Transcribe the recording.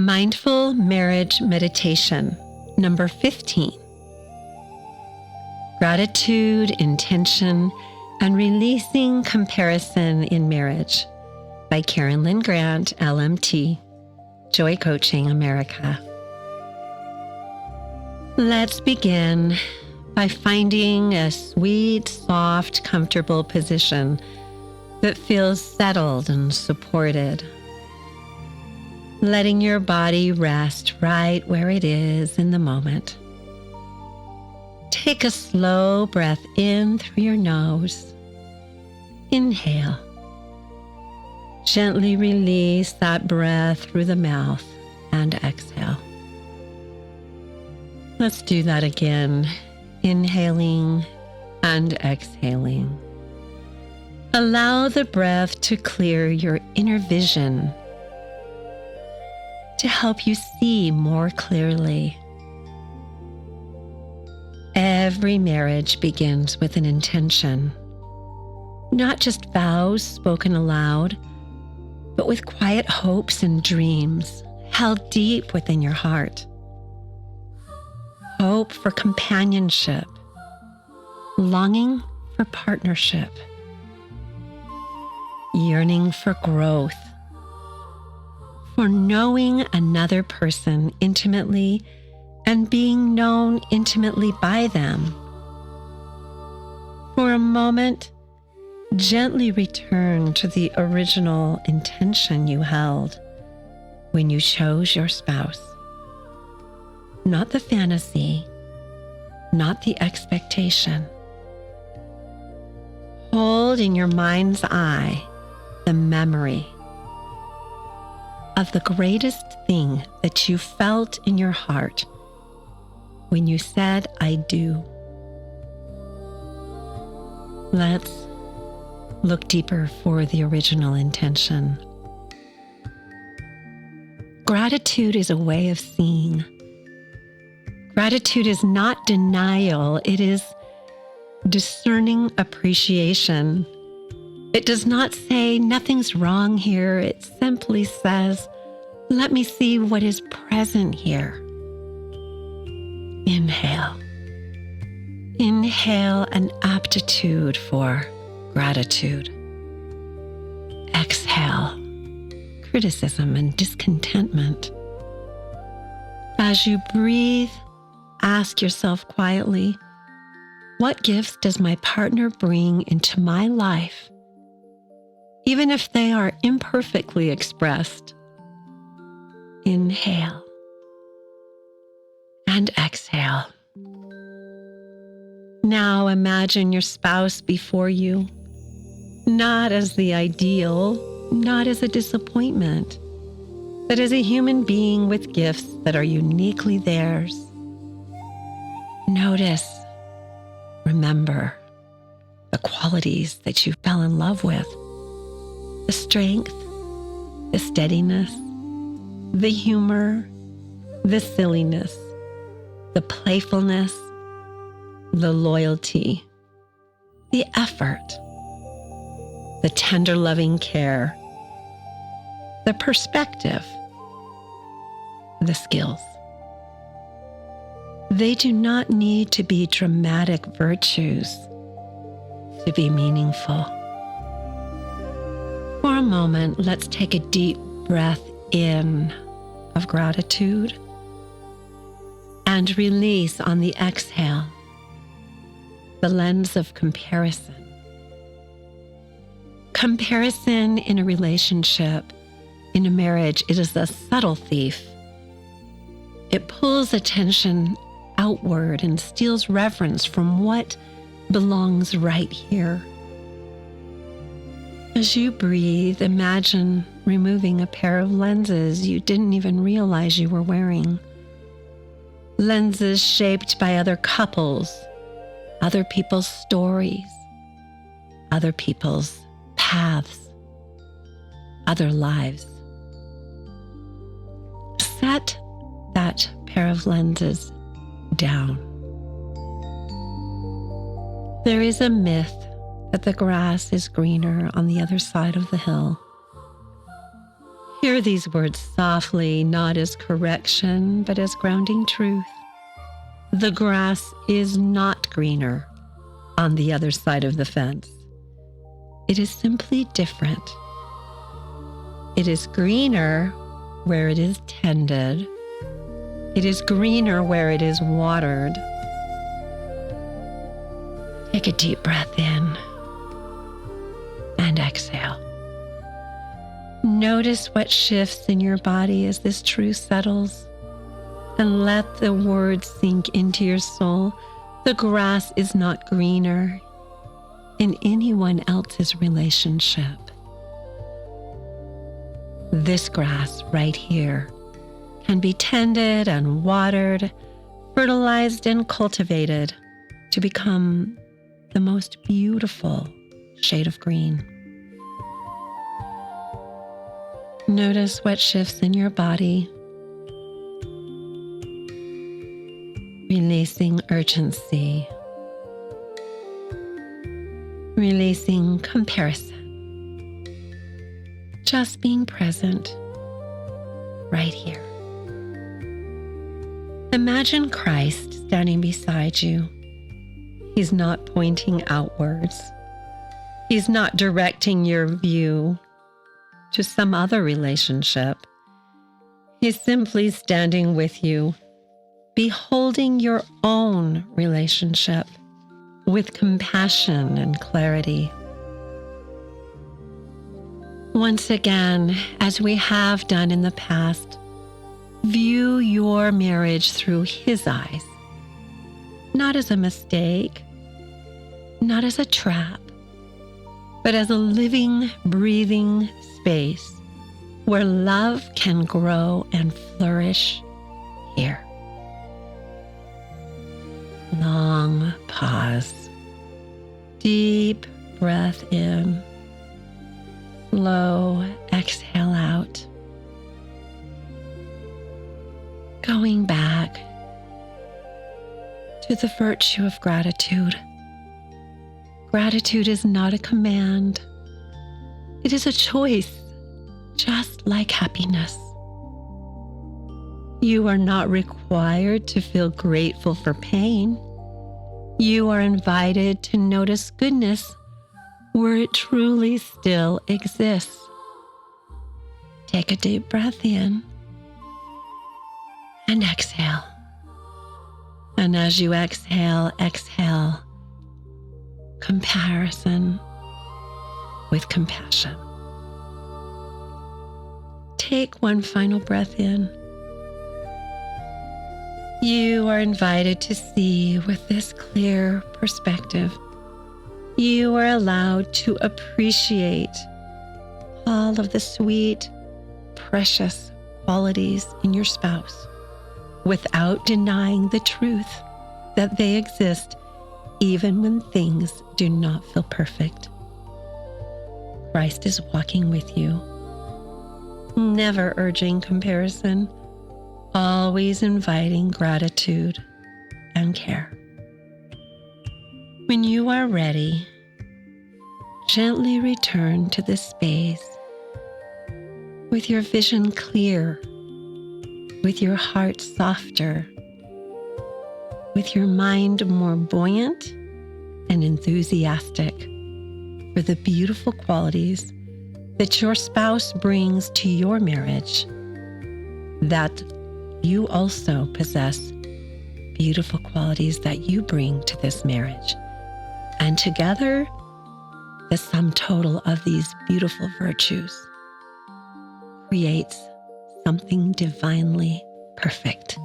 Mindful Marriage Meditation, number 15. Gratitude, intention, and releasing comparison in marriage by Karyn Lynn Grant, LMT, Joy Coaching America. Let's begin by finding a sweet, soft, comfortable position that feels settled and supported. Letting your body rest right where it is in the moment. Take a slow breath in through your nose. Inhale. Gently release that breath through the mouth and exhale. Let's do that again. Inhaling and exhaling. Allow the breath to clear your inner vision, to help you see more clearly. Every marriage begins with an intention, not just vows spoken aloud, but with quiet hopes and dreams held deep within your heart. Hope for companionship, longing for partnership, yearning for growth, for knowing another person intimately and being known intimately by them. For a moment, gently return to the original intention you held when you chose your spouse. Not the fantasy, not the expectation. Hold in your mind's eye the memory of the greatest thing that you felt in your heart when you said, "I do." Let's look deeper for the original intention. Gratitude is a way of seeing. Gratitude is not denial, it is discerning appreciation. It does not say nothing's wrong here. It simply says, let me see what is present here. Inhale. Inhale an aptitude for gratitude. Exhale criticism and discontentment. As you breathe, ask yourself quietly, what gifts does my partner bring into my life? Even if they are imperfectly expressed. Inhale and exhale. Now imagine your spouse before you, not as the ideal, not as a disappointment, but as a human being with gifts that are uniquely theirs. Notice, remember the qualities that you fell in love with. The strength, the steadiness, the humor, the silliness, the playfulness, the loyalty, the effort, the tender loving care, the perspective, the skills. They do not need to be dramatic virtues to be meaningful. For a moment, let's take a deep breath in of gratitude and release on the exhale the lens of comparison. Comparison in a relationship, in a marriage, it is a subtle thief. It pulls attention outward and steals reverence from what belongs right here. As you breathe, imagine removing a pair of lenses you didn't even realize you were wearing. Lenses shaped by other couples, other people's stories, other people's paths, other lives. Set that pair of lenses down. There is a myth that the grass is greener on the other side of the hill. Hear these words softly, not as correction, but as grounding truth. The grass is not greener on the other side of the fence. It is simply different. It is greener where it is tended. It is greener where it is watered. Take a deep breath in and exhale. Notice what shifts in your body as this truth settles, and let the words sink into your soul. The grass is not greener in anyone else's relationship. This grass right here can be tended and watered, fertilized and cultivated to become the most beautiful shade of green. Notice what shifts in your body, releasing urgency, releasing comparison, just being present right here. Imagine Christ standing beside you. He's not pointing outwards. He's not directing your view to some other relationship. He's simply standing with you, beholding your own relationship with compassion and clarity. Once again, as we have done in the past, view your marriage through His eyes, not as a mistake, not as a trap, but as a living, breathing space where love can grow and flourish here. Long pause. Deep breath in. Slow exhale out. Going back to the virtue of gratitude. Gratitude is not a command. It is a choice, just like happiness. You are not required to feel grateful for pain. You are invited to notice goodness where it truly still exists. Take a deep breath in and exhale. And as you exhale, exhale comparison with compassion. Take one final breath in. You are invited to see with this clear perspective. You are allowed to appreciate all of the sweet, precious qualities in your spouse without denying the truth that they exist even when things do not feel perfect. Christ is walking with you, never urging comparison, always inviting gratitude and care. When you are ready, gently return to this space with your vision clear, with your heart softer, with your mind more buoyant and enthusiastic for the beautiful qualities that your spouse brings to your marriage, that you also possess beautiful qualities that you bring to this marriage. And together, the sum total of these beautiful virtues creates something divinely perfect.